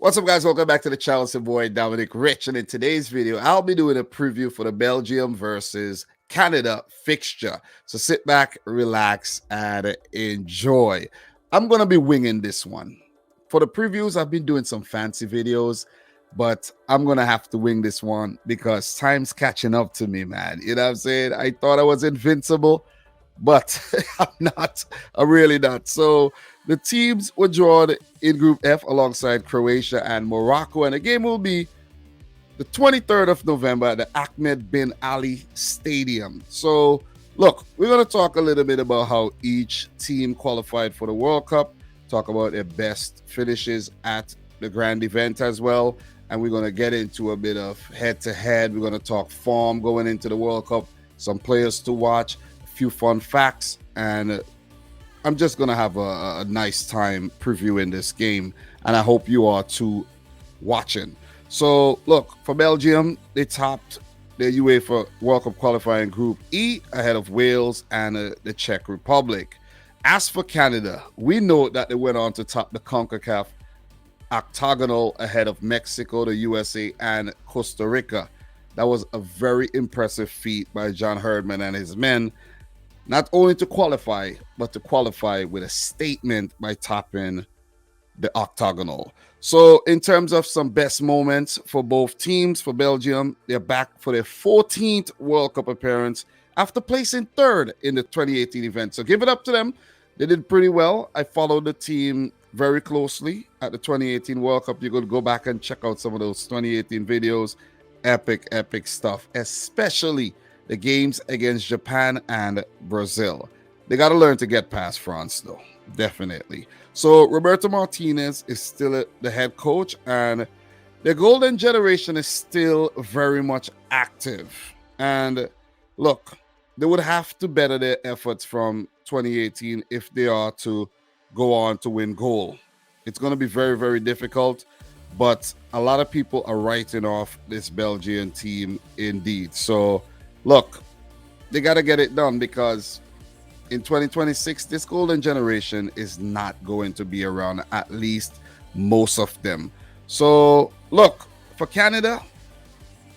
What's up, guys? Welcome back to the channel. It's your boy Dominic Rich, and in today's video, I'll be doing a preview for the Belgium versus Canada fixture. So sit back, relax, and enjoy. I'm gonna be winging this one. For the previews, I've been doing some fancy videos, but I'm gonna have to wing this one because time's catching up to me, man. You know what I'm saying? I thought I was invincible, but I'm not. I'm really not. So the teams were drawn in Group F alongside Croatia and Morocco, and the game will be the 23rd of November at the Ahmed bin Ali Stadium. So, look, we're going to talk a little bit about how each team qualified for the World Cup, talk about their best finishes at the grand event as well, and we're going to get into a bit of head-to-head. We're going to talk form going into the World Cup, some players to watch, a few fun facts, and I'm just going to have a nice time previewing this game, and I hope you are too watching. So, look, for Belgium, they topped the UEFA World Cup qualifying Group E ahead of Wales and the Czech Republic. As for Canada, we know that they went on to top the CONCACAF octagonal ahead of Mexico, the USA, and Costa Rica. That was a very impressive feat by John Herdman and his men, not only to qualify, but to qualify with a statement by topping the octagonal. So in terms of some best moments for both teams, for Belgium, they're back for their 14th World Cup appearance after placing third in the 2018 event. So give it up to them. They did pretty well. I followed the team very closely at the 2018 World Cup. You could go back and check out some of those 2018 videos. Epic stuff, especially the games against Japan and Brazil. They got to learn to get past France, though. Definitely. So Roberto Martinez is still the head coach, and the golden generation is still very much active. And look, they would have to better their efforts from 2018 if they are to go on to win gold. It's going to be very, very difficult, but a lot of people are writing off this Belgian team indeed. So look, they got to get it done because in 2026, this golden generation is not going to be around, at least most of them. So, look, for Canada,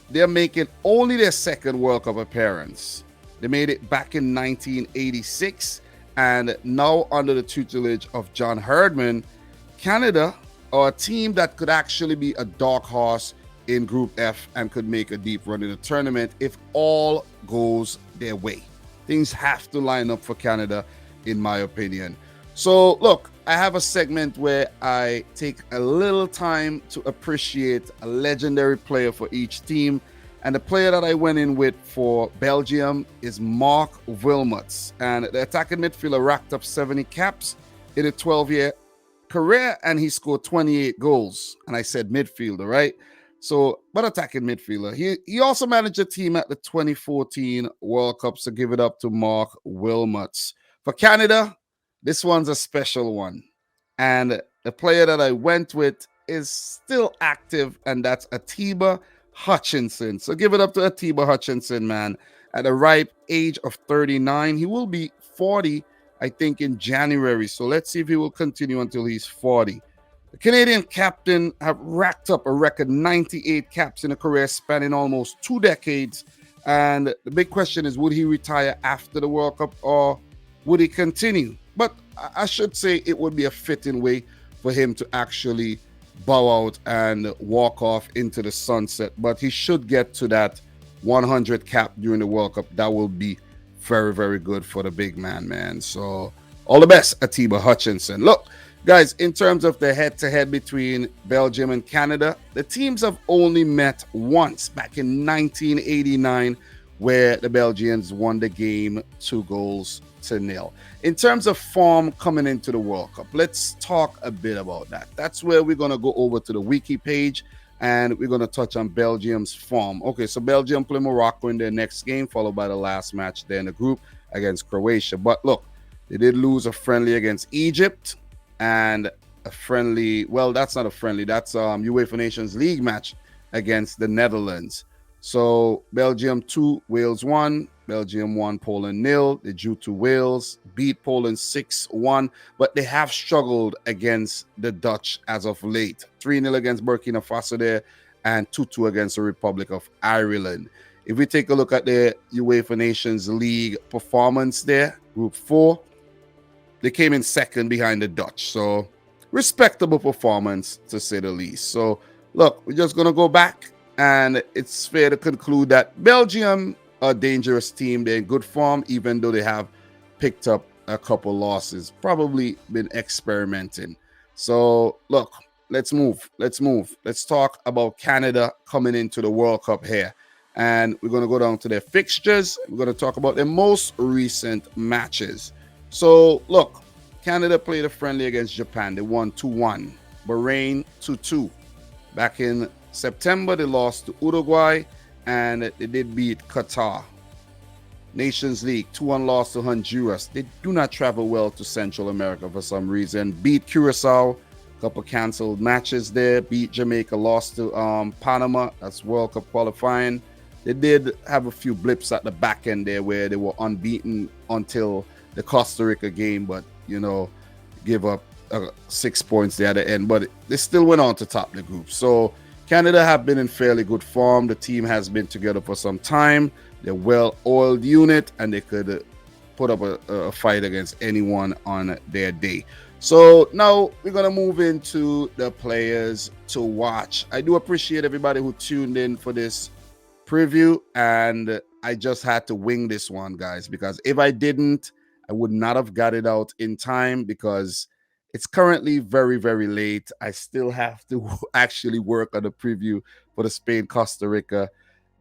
they're making only their second World Cup appearance. They made it back in 1986, and now under the tutelage of John Herdman, Canada are a team that could actually be a dark horse in Group F and could make a deep run in the tournament if all goes their way. Things have to line up for Canada, in my opinion. So, look, I have a segment where I take a little time to appreciate a legendary player for each team. And the player that I went in with for Belgium is Mark Wilmots. And the attacking midfielder racked up 70 caps in a 12-year career, and he scored 28 goals. And I said midfielder, right? So, but attacking midfielder. He also managed a team at the 2014 World Cup, so give it up to Mark Wilmots. For Canada, this one's a special one. And the player that I went with is still active, and that's Atiba Hutchinson. So give it up to Atiba Hutchinson, man. At a ripe age of 39, he will be 40, I think, in January. So let's see if he will continue until he's 40. The Canadian captain have racked up a record 98 caps in a career spanning almost 2 decades. And the big question is, would he retire after the World Cup or would he continue? But I should say it would be a fitting way for him to actually bow out and walk off into the sunset. But he should get to that 100 cap during the World Cup. That will be very, very good for the big man. So all the best, Atiba Hutchinson. Look, guys, in terms of the head-to-head between Belgium and Canada, the teams have only met once back in 1989, where the Belgians won the game 2-0. In terms of form coming into the World Cup, let's talk a bit about that. That's where we're going to go over to the wiki page, and we're going to touch on Belgium's form. Okay, so Belgium play Morocco in their next game, followed by the last match there in the group against Croatia. But look, they did lose a friendly against Egypt, and a friendly, well, that's not a friendly, that's UEFA Nations League match against the Netherlands. So Belgium 2, Wales 1, Belgium won, Poland 0. They drew to Wales, beat Poland 6-1, but they have struggled against the Dutch as of late. 3-0 against Burkina Faso there and 2-2 against the Republic of Ireland. If we take a look at the UEFA Nations League performance there, Group 4, they came in second behind the Dutch. So respectable performance, to say the least. So look, we're just going to go back, and it's fair to conclude that Belgium, a dangerous team. They're in good form, even though they have picked up a couple losses, probably been experimenting. So look, let's move. Let's talk about Canada coming into the World Cup here. And we're going to go down to their fixtures. We're going to talk about their most recent matches. So, look, Canada played a friendly against Japan. They won 2-1. Bahrain 2-2. Back in September, they lost to Uruguay, and they did beat Qatar. Nations League 2-1 loss to Honduras. They do not travel well to Central America for some reason. Beat Curacao. Couple canceled matches there. Beat Jamaica. Lost to Panama. That's World Cup qualifying. They did have a few blips at the back end there where they were unbeaten until the Costa Rica game, but, you know, give up 6 points there at the end. But they still went on to top the group. So Canada have been in fairly good form. The team has been together for some time. They're well-oiled unit, and they could put up a fight against anyone on their day. So now we're going to move into the players to watch. I do appreciate everybody who tuned in for this preview, and I just had to wing this one, guys, because if I didn't, I would not have got it out in time, because it's currently very, very late. I still have to actually work on the preview for the Spain-Costa Rica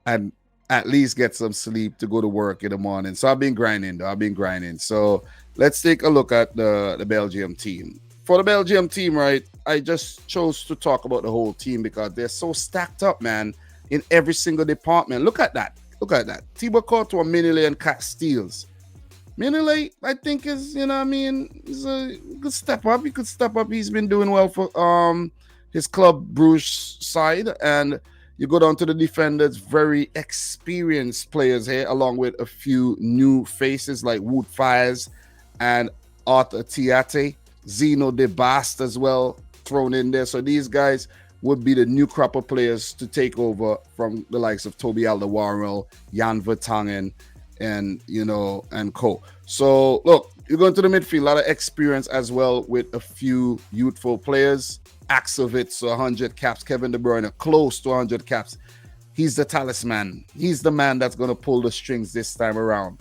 and at least get some sleep to go to work in the morning. So I've been grinding. So let's take a look at the Belgium team. For the Belgium team, right, I just chose to talk about the whole team because they're so stacked up, man, in every single department. Look at that. Thibaut Courtois, Mignolet, and Casteels. Mignolet, I think, is, you know what I mean, is a good step up. He could step up. He's been doing well for his Club Bruges side. And you go down to the defenders, very experienced players here, along with a few new faces like Wout Faes and Arthur Tiate. Zeno de Bast as well thrown in there. So these guys would be the new crop of players to take over from the likes of Toby Alderweireld, Jan Vertonghen, and, you know, and co. So look, you're going to the midfield, a lot of experience as well with a few youthful players. Axovitz, 100 caps. Kevin De Bruyne, close to 100 caps. He's the talisman. He's the man that's going to pull the strings this time around.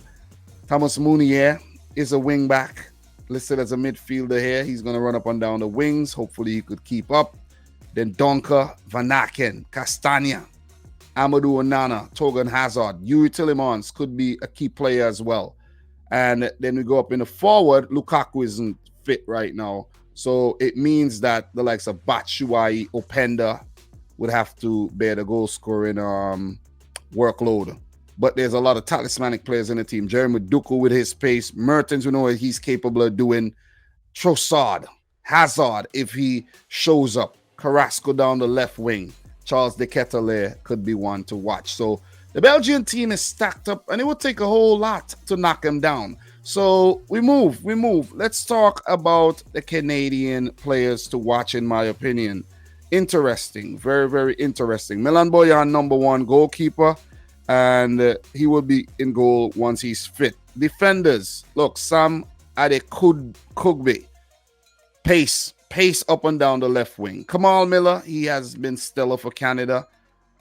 Thomas Meunier is a wing back, listed as a midfielder here. He's going to run up and down the wings. Hopefully he could keep up. Then Donker, Van Aken, Castagna, Amadou Onana, Torgan Hazard, Yuri Tillemans could be a key player as well. And then we go up in the forward. Lukaku isn't fit right now. So it means that the likes of Batshuayi, Openda would have to bear the goal scoring workload. But there's a lot of talismanic players in the team. Jeremy Doku with his pace. Mertens, we know what he's capable of doing. Trossard, Hazard, if he shows up. Carrasco down the left wing. Charles de Ketelaere could be one to watch. So the Belgian team is stacked up, and it would take a whole lot to knock them down. So we move. Let's talk about the Canadian players to watch, in my opinion. Interesting, very, very interesting. Milan Boyan, number one goalkeeper, and he will be in goal once he's fit. Defenders, look, Sam Adekugbe, pace up and down the left wing. Kamal Miller, he has been stellar for Canada.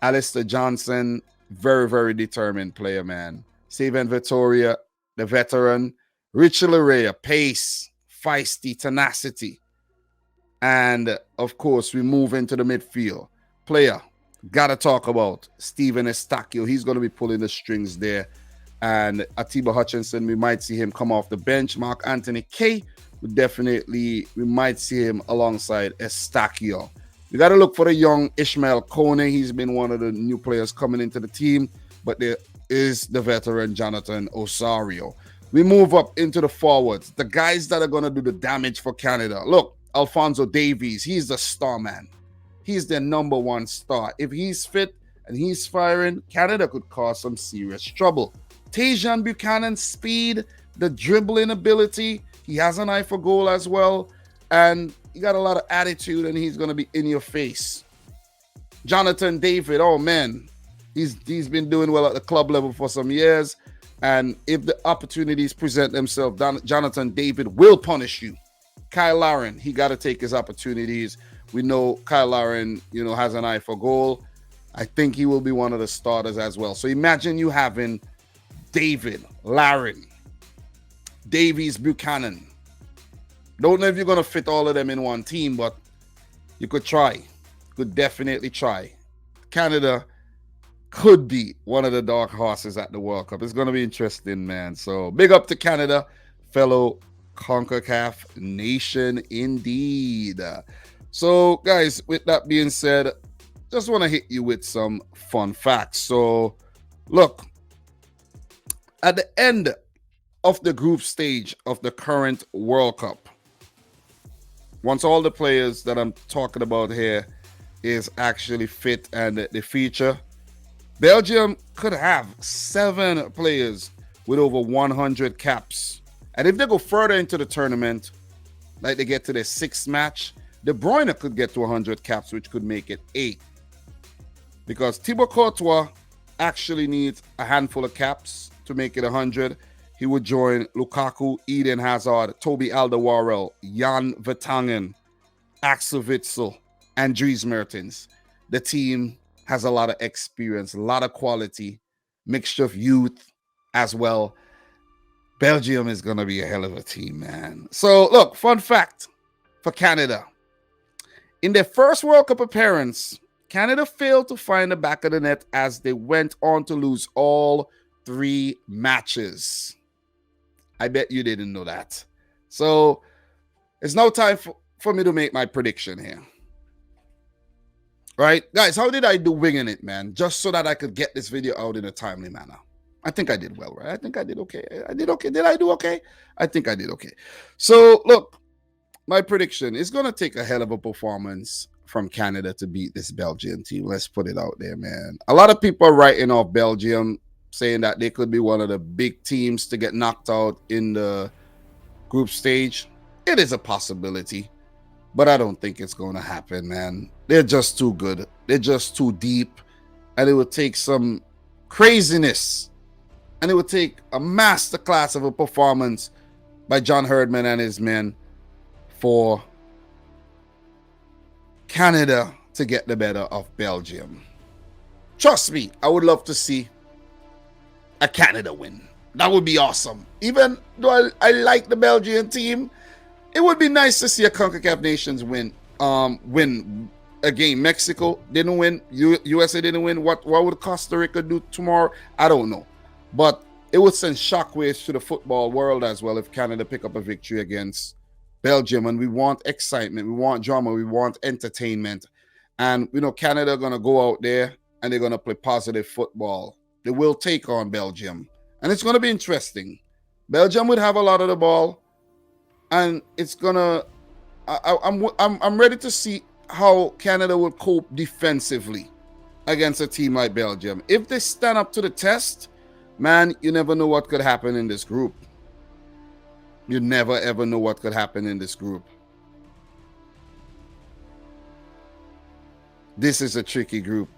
Alistair Johnson, very, very determined player, man. Steven Vittoria, the veteran. Richie Larea, pace, feisty, tenacity. And, of course, we move into the midfield. Player, got to talk about Steven Estacio. He's going to be pulling the strings there. And Atiba Hutchinson, we might see him come off the bench. Mark Anthony Kay, we might see him alongside Estacio. You got to look for the young Ishmael Kone. He's been one of the new players coming into the team. But there is the veteran Jonathan Osorio. We move up into the forwards. The guys that are going to do the damage for Canada. Look, Alphonso Davies, he's the star man. He's their number one star. If he's fit and he's firing, Canada could cause some serious trouble. Tajon Buchanan, speed, the dribbling ability. He has an eye for goal as well. And he got a lot of attitude, and he's going to be in your face. Jonathan David, oh man, he's been doing well at the club level for some years. And if the opportunities present themselves, Jonathan David will punish you. Kyle Larin, he got to take his opportunities. We know Kyle Larin, has an eye for goal. I think he will be one of the starters as well. So imagine you having David, Larin, Davies, Buchanan. Don't know if you're going to fit all of them in one team, but you could try. Could definitely try. Canada could be one of the dark horses at the World Cup. It's going to be interesting, man. So big up to Canada, fellow CONCACAF nation indeed. So guys, with that being said, just want to hit you with some fun facts. So look, at the end of the group stage of the current World Cup, once all the players that I'm talking about here is actually fit and the feature, Belgium could have 7 players with over 100 caps. And if they go further into the tournament, like they get to their 6th match, De Bruyne could get to 100 caps, which could make it 8. Because Thibaut Courtois actually needs a handful of caps to make it 100. He would join Lukaku, Eden Hazard, Toby Alderweireld, Jan Vertonghen, Axel Witsel, and Dries Mertens. The team has a lot of experience, a lot of quality, mixture of youth as well. Belgium is going to be a hell of a team, man. So, look, fun fact for Canada. In their first World Cup appearance, Canada failed to find the back of the net as they went on to lose all 3 matches. I bet you didn't know that. So, it's now time for me to make my prediction here. Right? Guys, how did I do winging it, man? Just so that I could get this video out in a timely manner. I think I did well, right? I think I did okay. I did okay. Did I do okay? I think I did okay. So, look, my prediction is going to take a hell of a performance from Canada to beat this Belgian team. Let's put it out there, man. A lot of people are writing off Belgium, saying that they could be one of the big teams to get knocked out in the group stage. It is a possibility, but I don't think it's going to happen, man. They're just too good. They're just too deep, and it would take some craziness, and it would take a masterclass of a performance by John Herdman and his men for Canada to get the better of Belgium. Trust me, I would love to see a Canada win. That would be awesome. Even though I like the Belgian team, it would be nice to see a CONCACAF Nations win a game. Mexico didn't win. USA didn't win. What would Costa Rica do tomorrow? I don't know. But it would send shockwaves to the football world as well if Canada pick up a victory against Belgium. And we want excitement. We want drama. We want entertainment. And, Canada are going to go out there and they're going to play positive football. They will take on Belgium. And it's going to be interesting. Belgium would have a lot of the ball. And it's going to... I'm ready to see how Canada would cope defensively against a team like Belgium. If they stand up to the test, man, you never know what could happen in this group. You never, ever know what could happen in this group. This is a tricky group.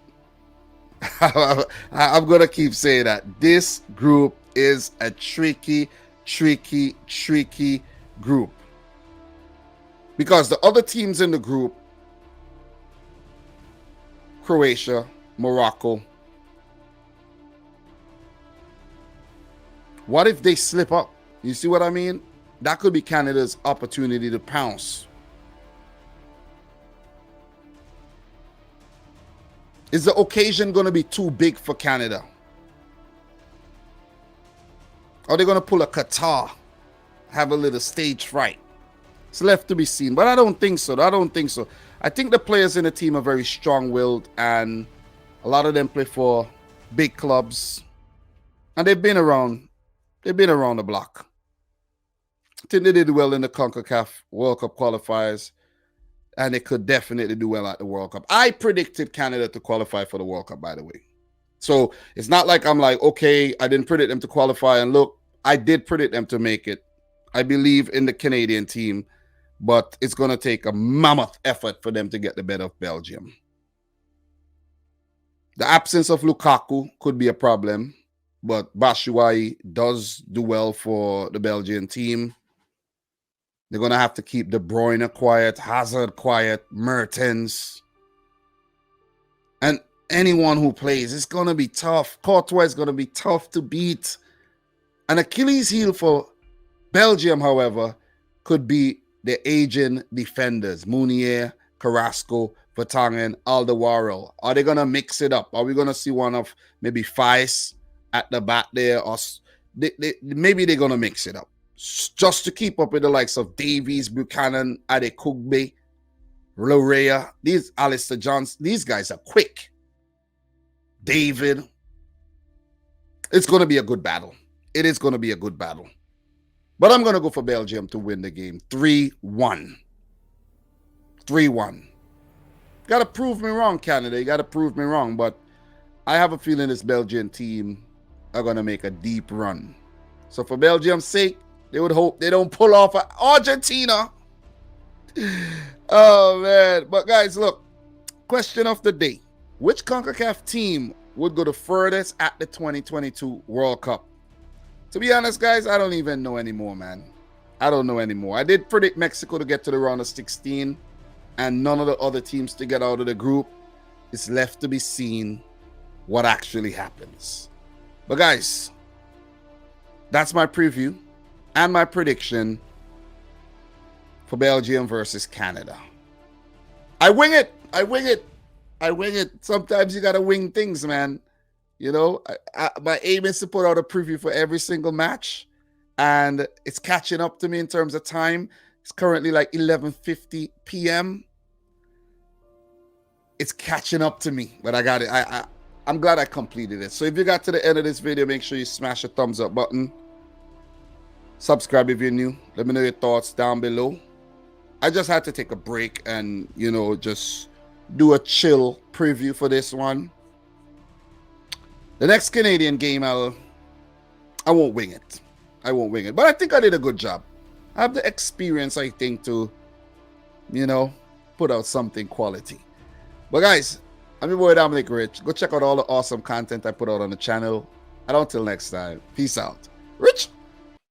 I'm going to keep saying that. This group is a tricky group. Because the other teams in the group, Croatia, Morocco, what if they slip up? You see what I mean? That could be Canada's opportunity to pounce. Is the occasion going to be too big for Canada? Are they going to pull a Qatar? Have a little stage fright? It's left to be seen, but I don't think so. I think the players in the team are very strong-willed, and a lot of them play for big clubs, and they've been around the block. I think they did well in the CONCACAF World Cup qualifiers, and they could definitely do well at the World Cup. I predicted Canada to qualify for the World Cup, by the way. So it's not like I'm like, okay, I didn't predict them to qualify. And look, I did predict them to make it. I believe in the Canadian team, but it's going to take a mammoth effort for them to get the better of Belgium. The absence of Lukaku could be a problem, but Batshuayi does do well for the Belgian team. They're going to have to keep De Bruyne quiet, Hazard quiet, Mertens. And anyone who plays, it's going to be tough. Courtois is going to be tough to beat. An Achilles heel for Belgium, however, could be the aging defenders, Mounier, Carrasco, Vertonghen, Alderweireld. Are they going to mix it up? Are we going to see one of maybe Feist at the back there? Or maybe they're going to mix it up just to keep up with the likes of Davies, Buchanan, Adekugbe, Lorea, these Alistair Johnson. These guys are quick. David. It's going to be a good battle. It is going to be a good battle. But I'm going to go for Belgium to win the game 3-1. 3-1. Got to prove me wrong, Canada. You got to prove me wrong. But I have a feeling this Belgian team are going to make a deep run. So for Belgium's sake, they would hope they don't pull off Argentina. Oh, man. But guys, look. Question of the day. Which CONCACAF team would go the furthest at the 2022 World Cup? To be honest, guys, I don't even know anymore, man. I don't know anymore. I did predict Mexico to get to the round of 16 and none of the other teams to get out of the group. It's left to be seen what actually happens. But guys, that's my preview and my prediction for Belgium versus Canada. I wing it. I wing it. I wing it. Sometimes you got to wing things, man. You know, my aim is to put out a preview for every single match, and it's catching up to me in terms of time. It's currently like 11:50 p.m. It's catching up to me, but I got it. I'm glad I completed it. So if you got to the end of this video, make sure you smash the thumbs up button. Subscribe if you're new. Let me know your thoughts down below. I just had to take a break and, you know, just do a chill preview for this one. The next Canadian game, I won't wing it. I won't wing it. But I think I did a good job. I have the experience, I think, to, you know, put out something quality. But guys, I'm your boy Dominic Rich. Go check out all the awesome content I put out on the channel. And until next time, peace out. Rich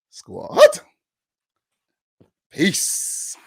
Squad. Peace.